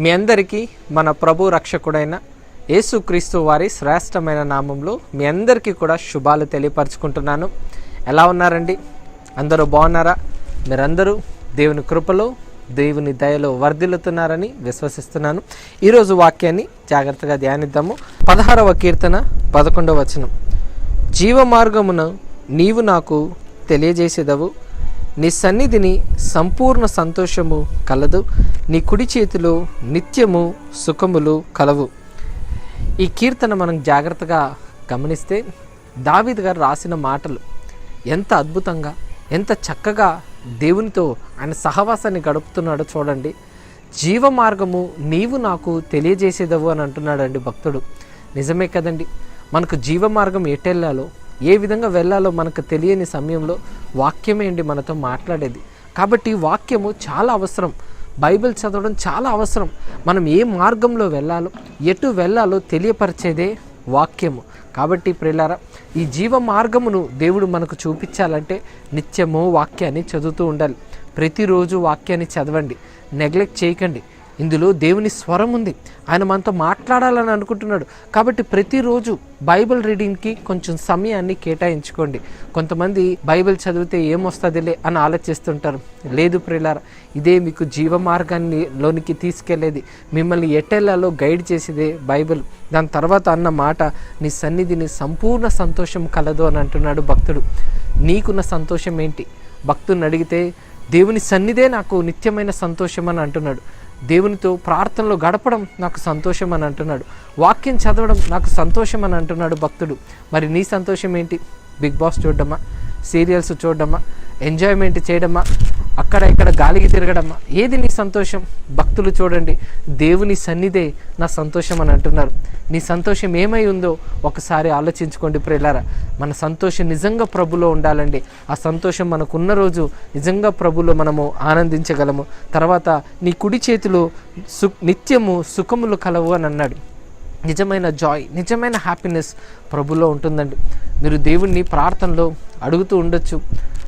మీ అందరికీ మన ప్రభు రక్షకుడైన యేసుక్రీస్తు వారి శ్రేష్టమైన నామంలో మీ అందరికీ కూడా శుభాలు తెలియపరచుకుంటున్నాను. ఎలా ఉన్నారండి? అందరూ బాగున్నారా? మీరందరూ దేవుని కృపలో దేవుని దయలో వర్ధిల్లుతున్నారని విశ్వసిస్తున్నాను. ఈరోజు వాక్యాన్ని జాగ్రత్తగా ధ్యానిద్దాము. 16వ కీర్తన 11వ వచనం. జీవ మార్గమును నీవు నాకు తెలియజేసేదవు, నీ సన్నిధిని సంపూర్ణ సంతోషము కలదు, నీ కుడి చేతిలో నిత్యము సుఖములు కలవు. ఈ కీర్తన మనం జాగ్రత్తగా గమనిస్తే దావీదు గారు రాసిన మాటలు ఎంత అద్భుతంగా, ఎంత చక్కగా దేవునితో ఆయన సహవాసాన్ని గడుపుతున్నాడో చూడండి. జీవ మార్గము నీవు నాకు తెలియజేసేదవు అని అంటున్నాడండి భక్తుడు. నిజమే కదండి. మనకు జీవ మార్గం ఎటెళ్ళాలో, ఏ విధంగా వెళ్ళాలో మనకు తెలియని సమయంలో వాక్యమే అండి మనతో మాట్లాడేది. కాబట్టి వాక్యము చాలా అవసరం. బైబిల్ చదవడం చాలా అవసరం. మనం ఏ మార్గంలో వెళ్ళాలో, ఎటు వెళ్ళాలో తెలియపరిచేదే వాక్యము. కాబట్టి ప్రియులారా, ఈ జీవ మార్గమును దేవుడు మనకు చూపించాలంటే నిత్యము వాక్యాన్ని చదువుతూ ఉండాలి. ప్రతిరోజు వాక్యాన్ని చదవండి, నెగ్లెక్ట్ చేయకండి. ఇందులో దేవుని స్వరం ఉంది. ఆయన మనతో మాట్లాడాలని అనుకుంటున్నాడు. కాబట్టి ప్రతిరోజు బైబిల్ రీడింగ్కి కొంచెం సమయాన్ని కేటాయించుకోండి. కొంతమంది బైబిల్ చదివితే ఏమొస్తుందిలే అని ఆలోచిస్తుంటారు. లేదు ప్రియులారా, ఇదే మీకు జీవ మార్గాన్ని లోనికి తీసుకెళ్లేది, మిమ్మల్ని ఎటెల్లాలో గైడ్ చేసేదే బైబిల్. దాని తర్వాత అన్న మాట, నీ సన్నిధిని సంపూర్ణ సంతోషం కలదు అని అంటున్నాడు భక్తుడు. నీకున్న సంతోషం ఏంటి? భక్తుడిని అడిగితే దేవుని సన్నిధే నాకు నిత్యమైన సంతోషం అని అంటున్నాడు. దేవునితో ప్రార్థనలో గడపడం నాకు సంతోషం అని అంటున్నాడు. వాక్యం చదవడం నాకు సంతోషం అని అంటున్నాడు భక్తుడు. మరి నీ సంతోషం ఏంటి? బిగ్ బాస్ చూడడమా, సీరియల్స్ చూడడమా, ఎంజాయ్మెంట్ చేయడమా, అక్కడ ఇక్కడ గాలికి తిరగడమా? ఏది నీ సంతోషం? భక్తులు చూడండి, దేవుని సన్నిధే నా సంతోషం అని అంటున్నారు. నీ సంతోషం ఏమై ఉందో ఒకసారి ఆలోచించుకోండి ప్రియులారా. మన సంతోషం నిజంగా ప్రభులో ఉండాలండి. ఆ సంతోషం మనకున్న రోజు నిజంగా ప్రభులో మనము ఆనందించగలము. తర్వాత నీ కుడి చేతిలో నిత్యము సుఖములు కలవు అని అన్నాడు. నిజమైన జాయ్, నిజమైన హ్యాపీనెస్ ప్రభులో ఉంటుందండి. మీరు దేవుణ్ణి ప్రార్థనలో అడుగుతూ ఉండొచ్చు.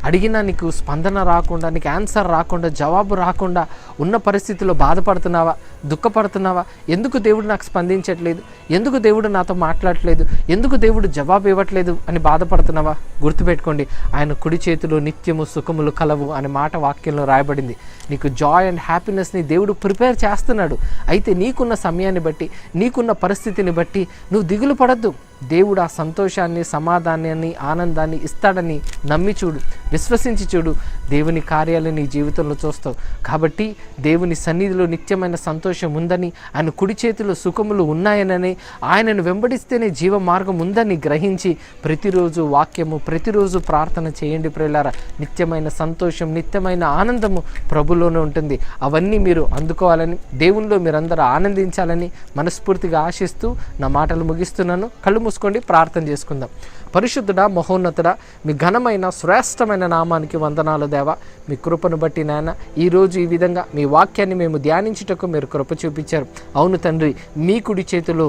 అడిగినా నీకు స్పందన రాకుండా, నీకు ఆన్సర్ రాకుండా, జవాబు రాకుండా ఉన్న పరిస్థితిలో బాధపడుతున్నావా, దుఃఖపడుతున్నావా? ఎందుకు దేవుడు నాకు స్పందించట్లేదు, ఎందుకు దేవుడు నాతో మాట్లాడట్లేదు, ఎందుకు దేవుడు జవాబు ఇవ్వట్లేదు అని బాధపడుతున్నావా? గుర్తుపెట్టుకోండి, ఆయన కుడి చేతిలో నిత్యము సుఖములు కలవు అనే మాట వాక్యంలో రాయబడింది. నీకు జాయ్ అండ్ హ్యాపీనెస్ని దేవుడు ప్రిపేర్ చేస్తున్నాడు. అయితే నీకున్న సమయాన్ని బట్టి, నీకున్న పరిస్థితిని బట్టి నువ్వు దిగులు పడద్దు. దేవుడు ఆ సంతోషాన్ని, సమాధానాన్ని, ఆనందాన్ని ఇస్తాడని నమ్మి చూడు, విశ్వసించి చూడు. దేవుని కార్యాలు నీ జీవితంలో చూస్తావు. కాబట్టి దేవుని సన్నిధిలో నిత్యమైన సంతోషం ఉందని, ఆయన కుడి చేతిలో సుఖములు ఉన్నాయనని, ఆయనను వెంబడిస్తేనే జీవ మార్గం ఉందని గ్రహించి ప్రతిరోజు వాక్యము, ప్రతిరోజు ప్రార్థన చేయండి ప్రియులారా. నిత్యమైన సంతోషం, నిత్యమైన ఆనందము ప్రభులోనే ఉంటుంది. అవన్నీ మీరు అందుకోవాలని, దేవునిలో మీరందరూ ఆనందించాలని మనస్ఫూర్తిగా ఆశిస్తూ నా మాటలు ముగిస్తున్నాను. కళ్ళు మూసుకోండి, ప్రార్థన చేసుకుందాం. పరిశుద్ధుడా, మహోన్నతుడా, మీ ఘనమైన శ్రేష్టమైన నామానికి వందనాలు దేవా. మీ కృపను బట్టి నాయన ఈరోజు ఈ విధంగా మీ వాక్యాన్ని మేము ధ్యానించుటకు మీరు కృప చూపించారు. అవును తండ్రి, మీ కుడి చేతిలో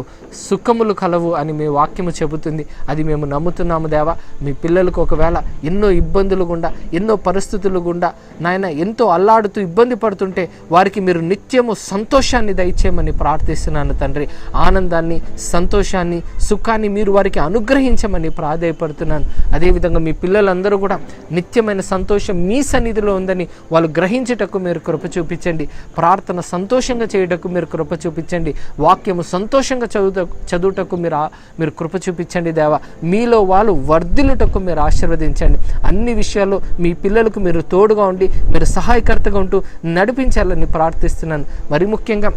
సుఖములు కలవు అని మీ వాక్యము చెబుతుంది. అది మేము నమ్ముతున్నాము దేవా. మీ పిల్లలకు ఒకవేళ ఎన్నో ఇబ్బందులు గుండా, ఎన్నో పరిస్థితులు గుండా నాయన ఎంతో అల్లాడుతూ ఇబ్బంది పడుతుంటే వారికి మీరు నిత్యము సంతోషాన్ని దయచేయమని ప్రార్థిస్తున్నాను తండ్రి. ఆనందాన్ని, సంతోషాన్ని, సుఖాన్ని మీరు వారికి అనుగ్రహించమని ప్రాధేయపడుతున్నాను. అదేవిధంగా మీ పిల్లలందరూ కూడా నిత్యమైన సంతోషం మీ సన్నిధిలో ఉందని వాళ్ళు గ్రహించుటకు మీరు కృప చూపించండి. ప్రార్థన సంతోషంగా చేయుటకు మీరు కృప చూపించండి. వాక్యము సంతోషంగా చదువుటకు మీరు కృప చూపించండి దేవా. మీలో వాళ్ళు వర్ధిల్లుటకు మీరు ఆశీర్వదించండి. అన్ని విషయాల్లో మీ పిల్లలకు మీరు తోడుగా ఉండి, మీరు సహాయకర్తగా ఉంటూ నడిపించాలని ప్రార్థిస్తున్నాను. మరి ముఖ్యంగా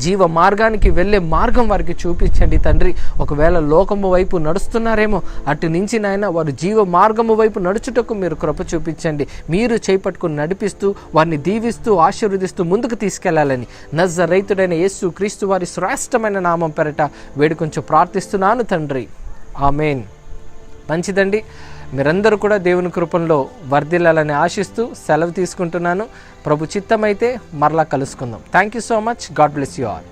జీవ మార్గానికి వెళ్ళే మార్గం వారికి చూపించండి తండ్రి. ఒకవేళ లోకము వైపు నడుస్తున్నారేమో, అటు నుంచి నాయన వారు జీవ మార్గము వైపు నడుచుటకు మీరు కృప చూపించండి. మీరు చేపట్టుకుని నడిపిస్తూ, వారిని దీవిస్తూ, ఆశీర్వదిస్తూ ముందుకు తీసుకెళ్లాలని నజరేతుడైన యేసు క్రీస్తు వారి శ్రేష్టమైన నామం పేరట వేడుకొంచెం ప్రార్థిస్తున్నాను తండ్రి. ఆమేన్. మంచిదండి. మీరందరూ కూడా దేవుని కృపలో వర్ధిల్లాలని ఆశిస్తూ సెలవు తీసుకుంటున్నాను. ప్రభు చిత్తమైతే మరలా కలుసుకుందాం. Thank you so much. God bless you all.